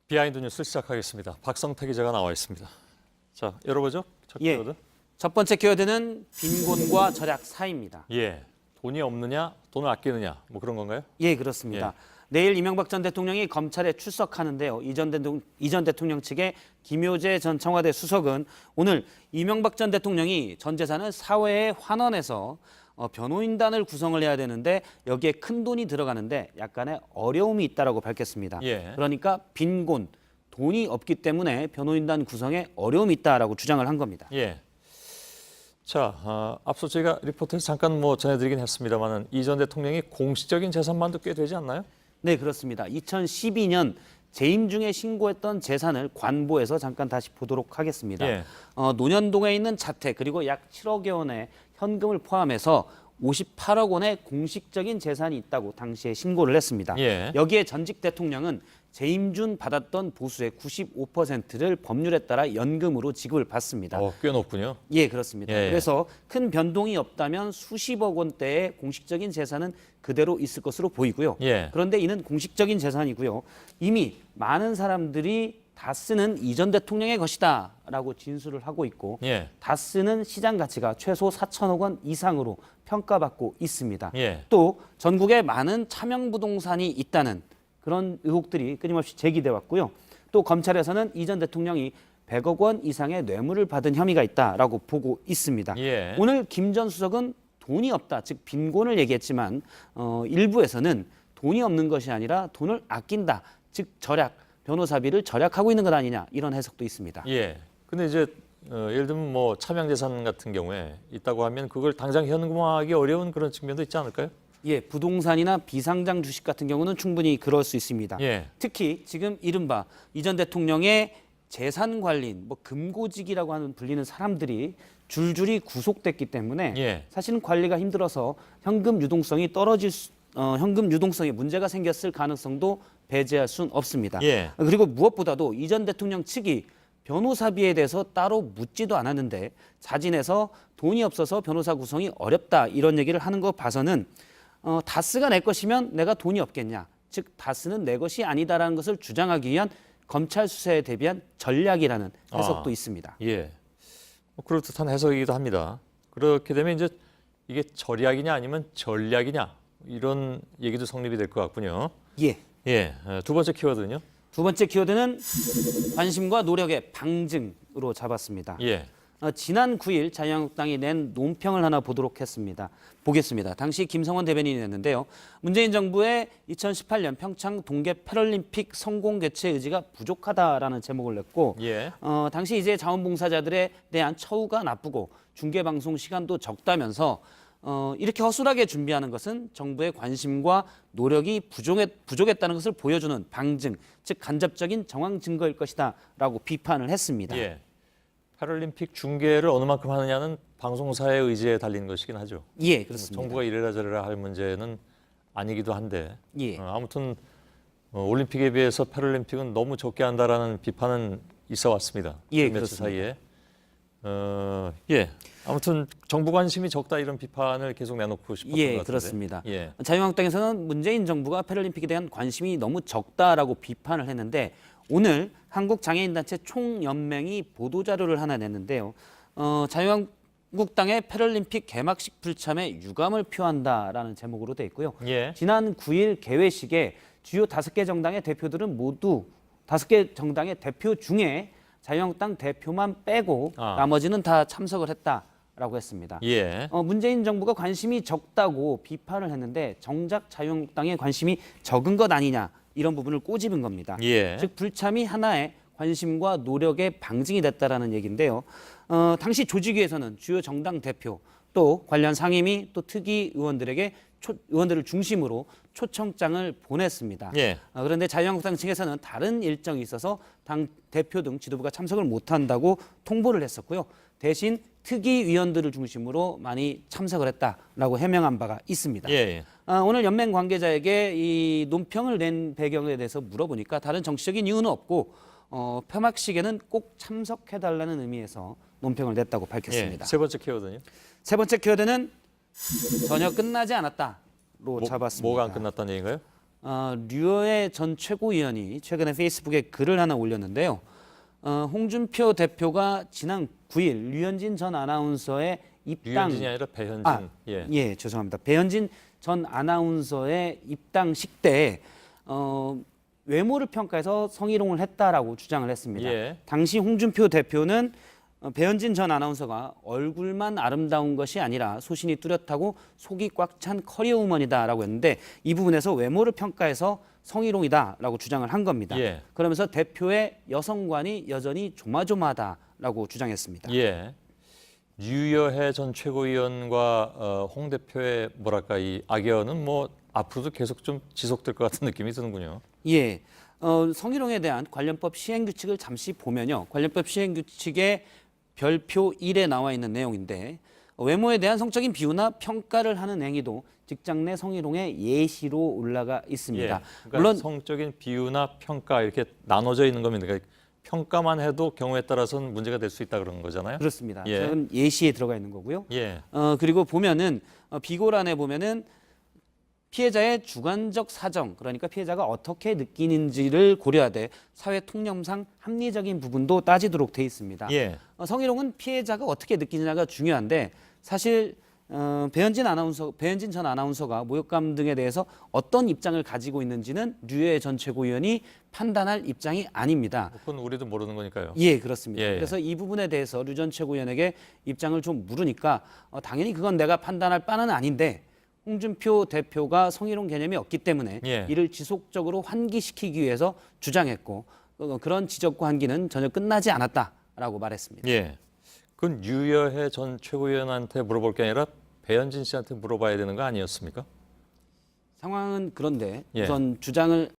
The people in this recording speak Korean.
비하인드 뉴스 시작하겠습니다. 박성태 기자가 나와 있습니다. 자, 열어보죠. 첫 키워드. 첫 번째 키워드는 빈곤과 절약 사이입니다. 예, 돈이 없느냐, 돈을 아끼느냐, 뭐 그런 건가요? 예, 그렇습니다. 내일 이명박 전 대통령이 검찰에 출석하는데요. 이전 대통령 측의 김효재 전 청와대 수석은 오늘 이명박 전 대통령이 전 재산을 사회에 환원해서 변호인단을 구성을 해야 되는데 여기에 큰 돈이 들어가는데 약간의 어려움이 있다라고 밝혔습니다. 예. 그러니까 빈곤, 돈이 없기 때문에 변호인단 구성에 어려움이 있다라고 주장을 한 겁니다. 예. 자, 앞서 저희가 리포트에서 잠깐 전해드리긴 했습니다만은 이 전 대통령이 공식적인 재산만도 꽤 되지 않나요? 네, 그렇습니다. 2012년 재임 중에 신고했던 재산을 관보해서 잠깐 다시 보도록 하겠습니다. 예. 논현동에 있는 자택 그리고 약 7억여 원의 현금을 포함해서 58억 원의 공식적인 재산이 있다고 당시에 신고를 했습니다. 예. 여기에 전직 대통령은 재임 중 받았던 보수의 95%를 법률에 따라 연금으로 지급을 받습니다. 꽤 높군요. 예, 그렇습니다. 예. 그래서 큰 변동이 없다면 수십억 원대의 공식적인 재산은 그대로 있을 것으로 보이고요. 예. 그런데 이는 공식적인 재산이고요. 이미 많은 사람들이 다 쓰는 이전 대통령의 것이다라고 진술을 하고 있고 예. 다 쓰는 시장 가치가 최소 4천억 원 이상으로 평가받고 있습니다. 예. 또 전국에 많은 차명 부동산이 있다는 그런 의혹들이 끊임없이 제기돼 왔고요. 또 검찰에서는 이 전 대통령이 100억 원 이상의 뇌물을 받은 혐의가 있다라고 보고 있습니다. 예. 오늘 김 전 수석은 돈이 없다, 즉 빈곤을 얘기했지만 일부에서는 돈이 없는 것이 아니라 돈을 아낀다, 즉 절약, 변호사비를 절약하고 있는 것 아니냐 이런 해석도 있습니다. 예. 근데 이제 예를 들면 차명 재산 같은 경우에 있다고 하면 그걸 당장 현금화하기 어려운 그런 측면도 있지 않을까요? 예, 부동산이나 비상장 주식 같은 경우는 충분히 그럴 수 있습니다. 예. 특히 지금 이른바 이 전 대통령의 재산 관리인, 금고직이라고 하는 불리는 사람들이 줄줄이 구속됐기 때문에 예. 사실은 관리가 힘들어서 현금 유동성이 현금 유동성에 문제가 생겼을 가능성도 배제할 수는 없습니다. 예. 그리고 무엇보다도 이 전 대통령 측이 변호사비에 대해서 따로 묻지도 않았는데 자진해서 돈이 없어서 변호사 구성이 어렵다 이런 얘기를 하는 거 봐서는 다스가 내 것이면 내가 돈이 없겠냐, 즉 다스는 내 것이 아니다라는 것을 주장하기 위한 검찰 수사에 대비한 전략이라는 해석도 있습니다. 예. 그럴듯한 해석이기도 합니다. 그렇게 되면 이제 이게 절약이냐 아니면 전략이냐 이런 얘기도 성립이 될 것 같군요. 예. 예. 두 번째 키워드는요? 두 번째 키워드는 관심과 노력의 방증으로 잡았습니다. 예. 지난 9일 자유한국당이 낸 논평을 하나 보겠습니다. 당시 김성원 대변인이 냈는데요. 문재인 정부의 2018년 평창 동계 패럴림픽 성공 개최 의지가 부족하다라는 제목을 냈고 예. 당시 이제 자원봉사자들에 대한 처우가 나쁘고 중계 방송 시간도 적다면서 이렇게 허술하게 준비하는 것은 정부의 관심과 노력이 부족했다는 것을 보여주는 방증, 즉 간접적인 정황 증거일 것이다라고 비판을 했습니다. 예. 패럴림픽 중계를 어느 만큼 하느냐는 방송사의 의지에 달린 것이긴 하죠. 예, 그렇습니다. 정부가 이래라 저래라 할 문제는 아니기도 한데 예. 아무튼 올림픽에 비해서 패럴림픽은 너무 적게 한다라는 비판은 있어 왔습니다. 예, 며칠 그렇습니다. 사이에. 예. 아무튼 정부 관심이 적다 이런 비판을 계속 내놓고 싶었던 것 같은데. 그렇습니다. 예. 자유한국당에서는 문재인 정부가 패럴림픽에 대한 관심이 너무 적다라고 비판을 했는데 오늘 한국장애인단체 총연맹이 보도자료를 하나 냈는데요. 자유한국당의 패럴림픽 개막식 불참에 유감을 표한다라는 제목으로 돼 있고요. 예. 지난 9일 개회식에 주요 5개 정당의 대표들은 모두 5개 정당의 대표 중에 자유한국당 대표만 빼고 나머지는 다 참석을 했다라고 했습니다. 예. 문재인 정부가 관심이 적다고 비판을 했는데 정작 자유한국당의 관심이 적은 것 아니냐 이런 부분을 꼬집은 겁니다. 예. 즉 불참이 하나의 관심과 노력의 방증이 됐다라는 얘기인데요. 당시 조직위에서는 주요 정당 대표 또 관련 상임위 또 특위 의원들에게 의원들을 중심으로 초청장을 보냈습니다. 예. 그런데 자유한국당 측에서는 다른 일정이 있어서 당 대표 등 지도부가 참석을 못한다고 통보를 했었고요. 대신 특위위원들을 중심으로 많이 참석을 했다라고 해명한 바가 있습니다. 예. 오늘 연맹 관계자에게 이 논평을 낸 배경에 대해서 물어보니까 다른 정치적인 이유는 없고 폐막식에는 꼭 참석해달라는 의미에서 논평을 냈다고 밝혔습니다. 세 번째 키워드는요? 세 번째 키워드는 전혀 끝나지 않았다로 잡았습니다. 뭐가 안 끝났다는 얘기인가요? 류어의 전 최고위원이 최근에 페이스북에 글을 하나 올렸는데요. 홍준표 대표가 지난 9일 류현진 전 아나운서의 입당 류현진이 아니라 배현진. 예, 죄송합니다. 배현진 전 아나운서의 입당식 때 외모를 평가해서 성희롱을 했다라고 주장을 했습니다. 예. 당시 홍준표 대표는 배현진 전 아나운서가 얼굴만 아름다운 것이 아니라 소신이 뚜렷하고 속이 꽉 찬 커리어 우먼이다라고 했는데 이 부분에서 외모를 평가해서 성희롱이다라고 주장을 한 겁니다. 예. 그러면서 대표의 여성관이 여전히 조마조마하다라고 주장했습니다. 예. 유여해 전 최고위원과 홍 대표의 뭐랄까 이 악연은 뭐 앞으로도 계속 좀 지속될 것 같은 느낌이 드는군요. 예. 성희롱에 대한 관련법 시행규칙을 잠시 보면요. 관련법 시행규칙의 별표 1에 나와 있는 내용인데 외모에 대한 성적인 비유나 평가를 하는 행위도 직장 내 성희롱의 예시로 올라가 있습니다. 예. 그러니까 물론 성적인 비유나 평가 이렇게 나눠져 있는 겁니다. 그러니까 평가만 해도 경우에 따라서는 문제가 될 수 있다 그런 거잖아요. 그렇습니다. 예. 그건 예시에 들어가 있는 거고요. 예. 그리고 보면은 비고란에 보면은 피해자의 주관적 사정, 그러니까 피해자가 어떻게 느끼는지를 고려하되 사회 통념상 합리적인 부분도 따지도록 돼 있습니다. 예. 성희롱은 피해자가 어떻게 느끼느냐가 중요한데 사실 배현진 전 아나운서가 모욕감 등에 대해서 어떤 입장을 가지고 있는지는 류해 전 최고위원이 판단할 입장이 아닙니다. 그건 우리도 모르는 거니까요. 예, 그렇습니다. 예, 예. 그래서 이 부분에 대해서 류 전 최고위원에게 입장을 좀 물으니까 당연히 그건 내가 판단할 바는 아닌데 홍준표 대표가 성희롱 개념이 없기 때문에 예. 이를 지속적으로 환기시키기 위해서 주장했고 그런 지적과 환기는 전혀 끝나지 않았다라고 말했습니다. 예. 그건 유여해 전 최고위원한테 물어볼 게 아니라 배현진 씨한테 물어봐야 되는 거 아니었습니까? 상황은 그런데 예. 우선 주장을